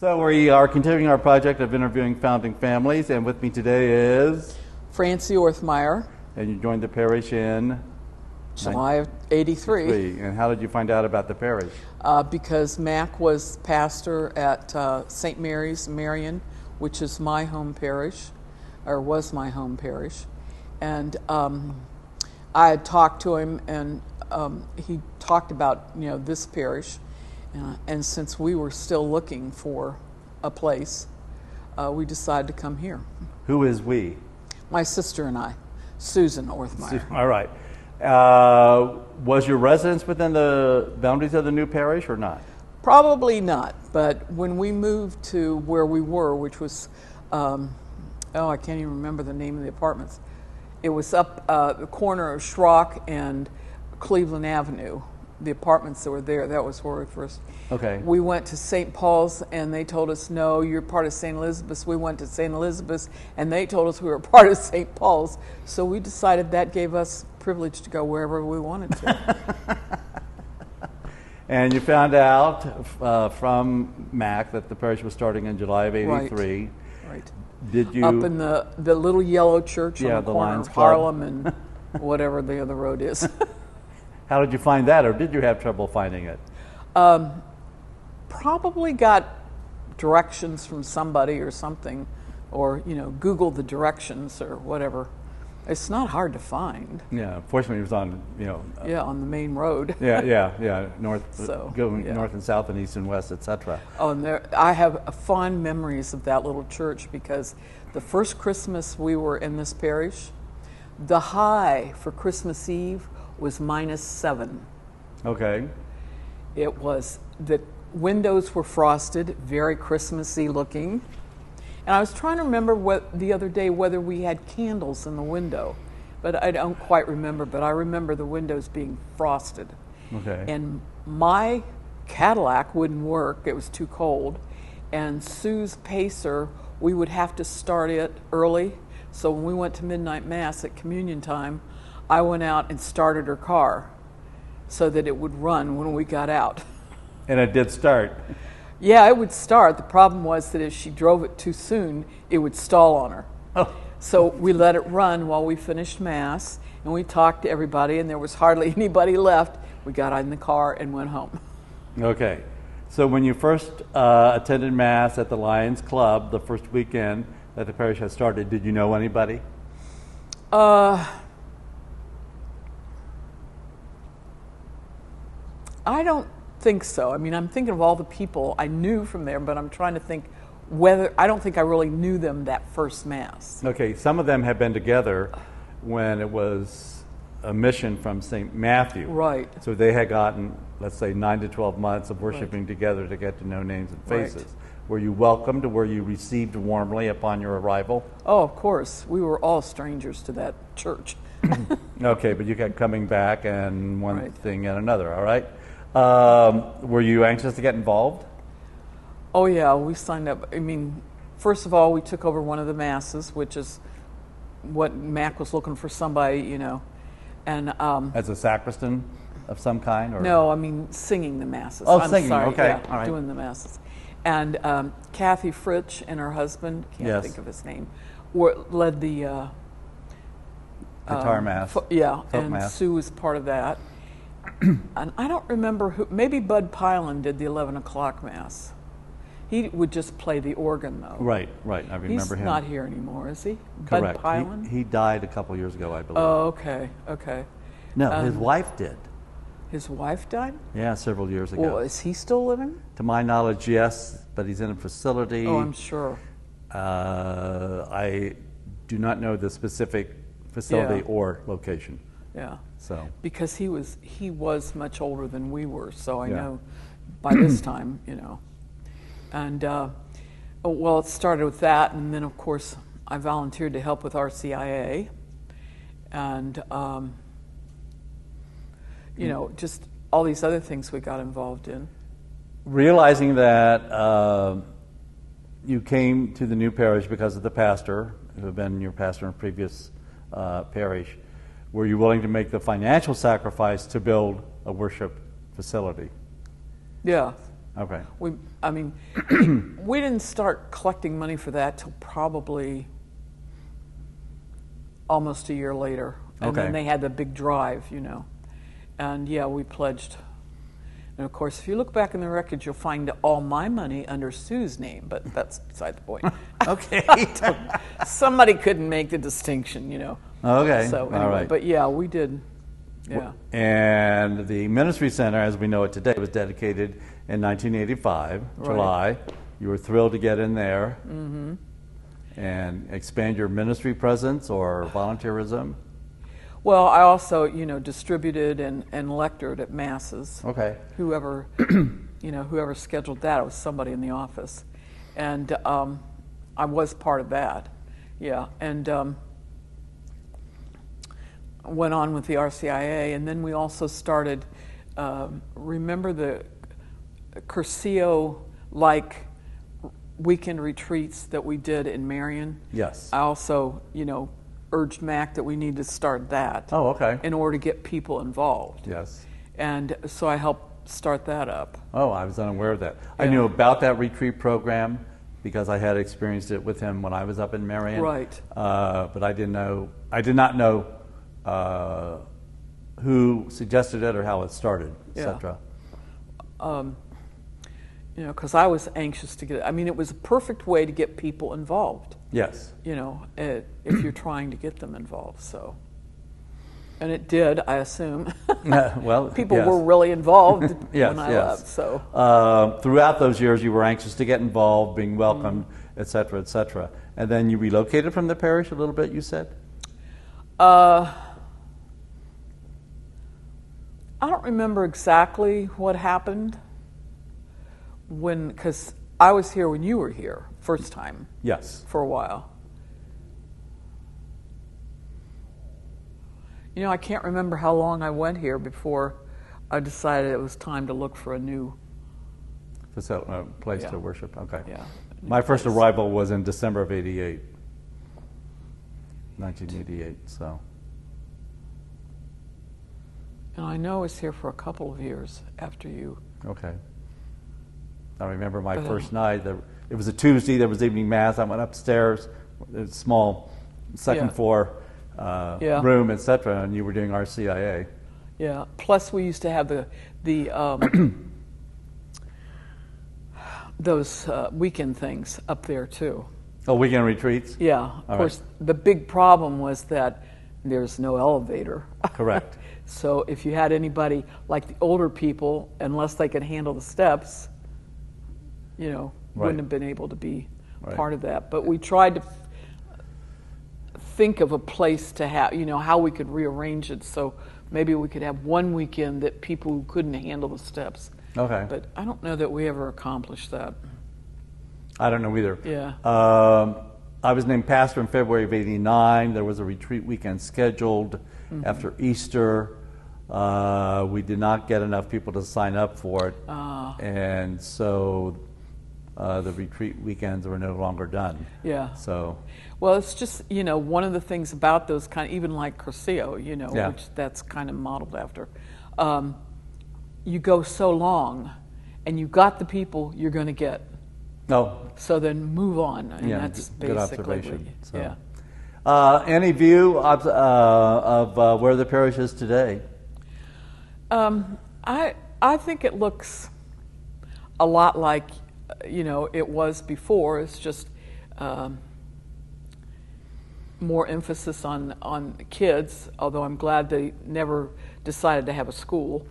So we are continuing our project of interviewing founding families, and with me today is Francie Orthmeyer. And you joined the parish in July of '83. And how did you find out about the parish? Because Mac was pastor at St. Mary's Marion, which is my home parish, or was my home parish. And I had talked to him, and he talked about this parish. And since we were still looking for a place, we decided to come here. Who is we? My sister and I, Susan Orthmeyer. All right. Was your residence within the boundaries of the new parish or not? Probably not, but when we moved to where we were, which was, I can't even remember the name of the apartments. It was up the corner of Schrock and Cleveland Avenue. The apartments that were there, that was where we first. Okay. We went to St. Paul's, and they told us, no, you're part of St. Elizabeth's. We went to St. Elizabeth's, and they told us we were part of St. Paul's. So we decided that gave us privilege to go wherever we wanted to. And you found out from Mac that the parish was starting in July of '83. Right. Did you up in the little yellow church on the corner Lions of Club. Harlem and whatever the other road is? How did you find that, or did you have trouble finding it? Probably got directions from somebody or something, or Google the directions or whatever. It's not hard to find. Yeah, fortunately it was on on the main road. north, north and south and east and west, etc. Oh, and I have fond memories of that little church, because the first Christmas we were in this parish, the high for Christmas Eve was -7. Okay. It was, the windows were frosted, very Christmassy looking. And I was trying to remember the other day whether we had candles in the window, but I don't quite remember. But I remember the windows being frosted. Okay. And my Cadillac wouldn't work; it was too cold. And Sue's Pacer, we would have to start it early. So when we went to midnight mass at communion time, I went out and started her car so that it would run when we got out. And it did start. Yeah, it would start. The problem was that if she drove it too soon, it would stall on her. Oh. So we let it run while we finished Mass, and we talked to everybody, and there was hardly anybody left. We got in the car and went home. Okay. So when you first attended Mass at the Lions Club, the first weekend that the parish had started, did you know anybody? I don't think so. I mean, I'm thinking of all the people I knew from there, but I'm trying to think I don't think I really knew them that first Mass. Okay, some of them had been together when it was a mission from St. Matthew. Right. So they had gotten, let's say, 9 to 12 months of worshiping together to get to know names and faces. Right. Were you welcomed? Were you received warmly upon your arrival? Oh, of course. We were all strangers to that church. Okay, but you kept coming back and one Right. thing and another, all right? Were you anxious to get involved? Oh, yeah, we signed up. I mean, first of all, we took over one of the masses, which is what Mac was looking for somebody, and As a sacristan of some kind? Or? no, I mean singing the masses. Oh, I'm singing, sorry, okay, yeah, all right. doing the masses. And Kathy Fritsch and her husband, can't Yes. think of his name, led the Guitar mass. Folk and mass. Sue was part of that. And I don't remember who. Maybe Bud Pylan did the 11 o'clock mass. He would just play the organ, though. Right. I remember He's him. He's not here anymore, is he? Correct. Bud Pylan? He died a couple years ago, I believe. Oh, okay. No, his wife did. His wife died? Yeah, several years ago. Well, is he still living? To my knowledge, yes, but he's in a facility. Oh, I'm sure. I do not know the specific facility or location. Yeah. So because he was much older than we were, so I Yeah. know by this time, And well, it started with that, and then of course I volunteered to help with RCIA, and just all these other things we got involved in. realizing that you came to the new parish because of the pastor, who had been your pastor in a previous parish, were you willing to make the financial sacrifice to build a worship facility? Yeah. Okay. I mean, we didn't start collecting money for that till probably almost a year later. And then they had the big drive, And yeah, we pledged. And of course, if you look back in the records, you'll find all my money under Sue's name, but that's beside the point. Okay. Somebody couldn't make the distinction, Okay. So anyway, all right. but yeah, we did. Yeah. And the Ministry Center, as we know it today, was dedicated in 1985, July. You were thrilled to get in there and expand your ministry presence or volunteerism. Well, I also, distributed and lectured at masses. Okay. Whoever, whoever scheduled that, it was somebody in the office, and I was part of that. Yeah, and went on with the RCIA, and then we also started. Remember the Curcio-like weekend retreats that we did in Marion? Yes. I also, urged Mac that we need to start that. Oh, okay. In order to get people involved. Yes. And so I helped start that up. Oh, I was unaware of that. Yeah. I knew about that retreat program because I had experienced it with him when I was up in Marion. Right. But I did not know who suggested it or how it started, etc. Because I was anxious to get it. I mean, it was a perfect way to get people involved. Yes. If you're trying to get them involved. So, and it did, I assume. Well, people yes. were really involved Yes, when I yes. left. So, throughout those years, you were anxious to get involved, being welcomed, et cetera, et cetera. And then you relocated from the parish a little bit, you said? I don't remember exactly what happened because I was here when you were here first time. Yes. For a while. I can't remember how long I went here before I decided it was time to look for a new place to worship. Okay. Yeah. My first arrival was in December of 1988. So. And I know I was here for a couple of years after you. Okay. I remember my first night. It was a Tuesday. There was evening mass. I went upstairs, a small second floor room, etc. And you were doing RCIA. Yeah. Plus, we used to have the those weekend things up there too. Oh, weekend retreats. Yeah. Of course, the big problem was that there's no elevator. Correct. So if you had anybody like the older people, unless they could handle the steps, wouldn't have been able to be part of that. But we tried to think of a place to have, how we could rearrange it so maybe we could have one weekend that people who couldn't handle the steps. Okay. But I don't know that we ever accomplished that. I don't know either. Yeah. I was named pastor in February of '89. There was a retreat weekend scheduled after Easter. We did not get enough people to sign up for it. And so the retreat weekends were no longer done. Yeah. So. Well, it's just, one of the things about those even like Curcio, which that's kind of modeled after. You go so long and you got the people you're going to get. No. So then move on. And that's good basically observation. So. Yeah. Any view of where the parish is today? I think it looks a lot like it was before. It's just more emphasis on kids. Although I'm glad they never decided to have a school.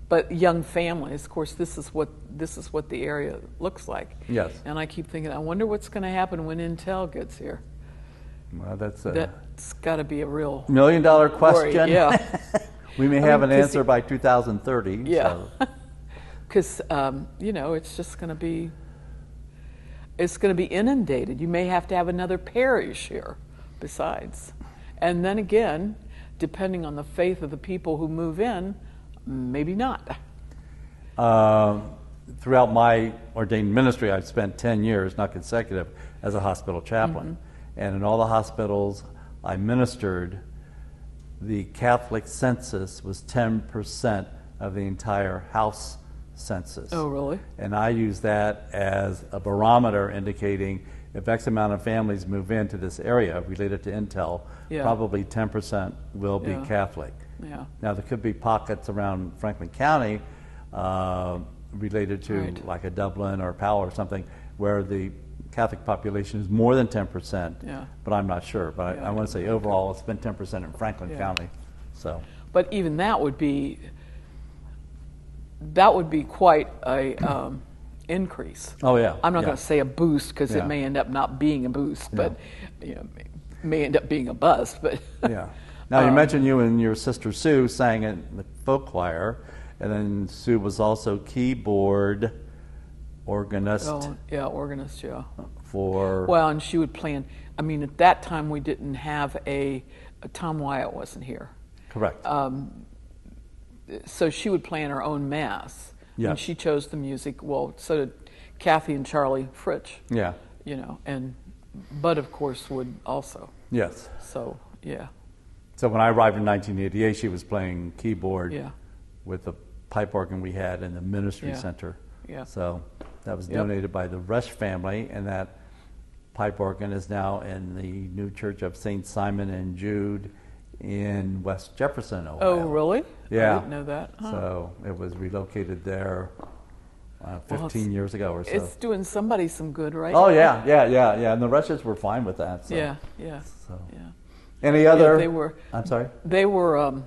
But young families, of course, this is what the area looks like. Yes. And I keep thinking, I wonder what's going to happen when Intel gets here. Well, that's got to be a real $1 million question. Worry. Yeah. We may have an answer by 2030. Yeah. Because it's just going to be inundated. You may have to have another parish here, besides, and then again, depending on the faith of the people who move in. Maybe not. Throughout my ordained ministry, I've spent 10 years, not consecutive, as a hospital chaplain. And in all the hospitals I ministered, the Catholic census was 10% of the entire house census. Oh, really? And I use that as a barometer indicating if X amount of families move into this area related to Intel, probably 10% will be Catholic. Yeah. Now, there could be pockets around Franklin County related to like a Dublin or Powell or something where the Catholic population is more than 10%, but I'm not sure. But I want to say overall it's been 10% in Franklin County. So, but even that would be quite a increase. Oh yeah. I'm not going to say a boost because it may end up not being a boost, but may end up being a bust. But yeah. Now you mentioned you and your sister Sue sang in the folk choir, and then Sue was also keyboard organist. Oh yeah, organist. Yeah. Well, and she would plan. I mean, at that time we didn't have Tom Wyatt wasn't here. Correct. So she would plan her own mass. Yeah. And she chose the music. Well, so did Kathy and Charlie Fritsch. Yeah. And Bud, of course, would also. Yes. So, yeah. So when I arrived in 1988, she was playing keyboard with the pipe organ we had in the ministry center. Yeah. So that was donated by the Rush family, and that pipe organ is now in the new church of St. Simon and Jude in West Jefferson, Ohio. Oh, really? Yeah. I didn't know that. Huh. So it was relocated there 15 years ago or so. It's doing somebody some good, right? Oh, yeah. And the Rushes were fine with that. So. Yeah. So. Any other? They were. I'm sorry? They were,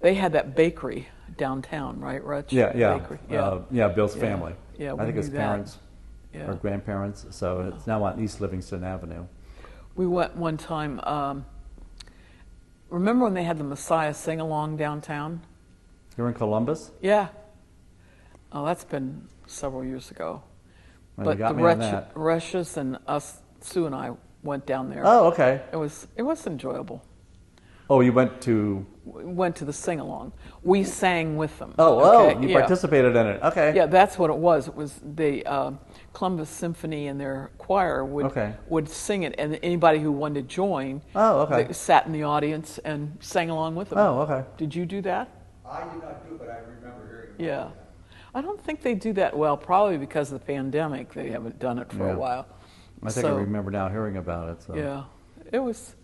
they had that bakery downtown, right, Rich? Yeah. Bakery. Bill's family. Yeah, I think his parents or grandparents. So it's now on East Livingston Avenue. We went one time. Remember when they had the Messiah sing-along downtown? You're in Columbus? Yeah. Oh, that's been several years ago. Well, but you got the me on that. Rushes and us, Sue and I, went down there. Oh, okay. It was enjoyable. Oh, you went to... We went to the sing-along. We sang with them. You participated in it. Okay. Yeah, that's what it was. It was the Columbus Symphony and their choir would sing it, and anybody who wanted to join they sat in the audience and sang along with them. Oh, okay. Did you do that? I did not do it, but I remember hearing about Yeah. I don't think they do that well, probably because of the pandemic. They haven't done it for a while. I think I remember now hearing about it. So. Yeah. It was...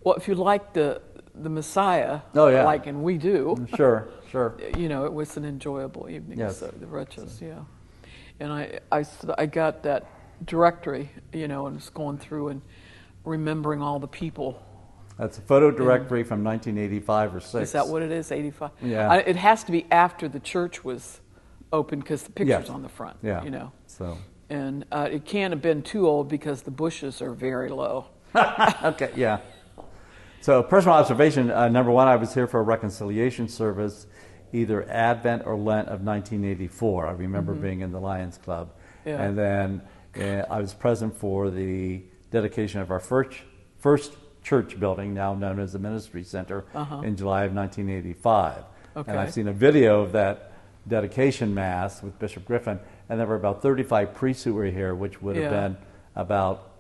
Well, if you like the Messiah, and we do. Sure. It was an enjoyable evening. Yes. So the Wretches, And I got that directory, and was going through and remembering all the people. That's a photo directory from 1985 or 6. Is that what it is, 85? Yeah. It has to be after the church was open because the picture's on the front, So. And it can't have been too old because the bushes are very low. Okay, yeah. So personal observation, number one, I was here for a reconciliation service, either Advent or Lent of 1984. I remember being in the Lions Club. Yeah. And then I was present for the dedication of our first church building, now known as the Ministry Center, in July of 1985. Okay. And I've seen a video of that dedication mass with Bishop Griffin, and there were about 35 priests who were here, which would have been about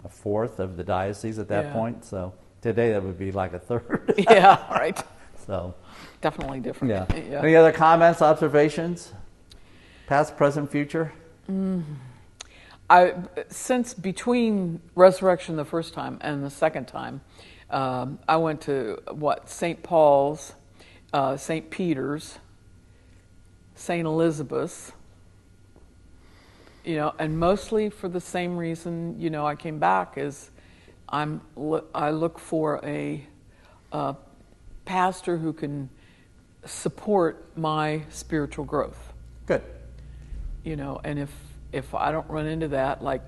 a fourth of the diocese at that point. So today that would be like a third. Yeah, right. So definitely different. Yeah. Any other comments, observations? Past, present, future? Since between resurrection the first time and the second time, I went to St. Paul's, St. Peter's, St. Elizabeth's. And mostly for the same reason, I came back is I look for a pastor who can support my spiritual growth. Good. And if I don't run into that, like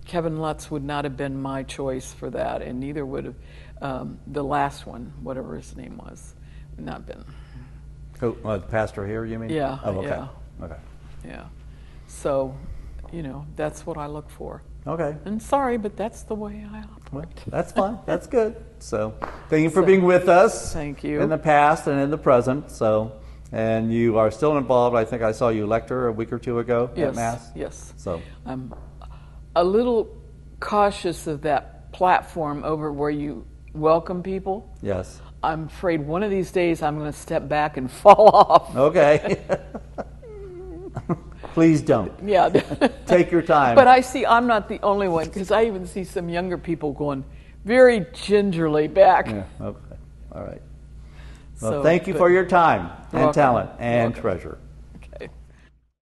Kevin Lutz would not have been my choice for that, and neither would have the last one, whatever his name was, not been. Oh, the pastor here, you mean? Yeah. Oh, okay. Yeah. Okay. Yeah. So, that's what I look for. Okay. And sorry, but that's the way I operate. Well, that's fine. That's good. So, thank you for being with us. Thank you. In the past and in the present. So, and you are still involved. I think I saw you lecture a week or two ago at Mass. Yes. So, I'm a little cautious of that platform over where you welcome people. Yes. I'm afraid one of these days I'm going to step back and fall off. Okay. Please don't. Yeah. Take your time. But I see I'm not the only one, because I even see some younger people going very gingerly back. Yeah, okay. All right. Well, So, thank you for your time and welcome. talent and Welcome. treasure.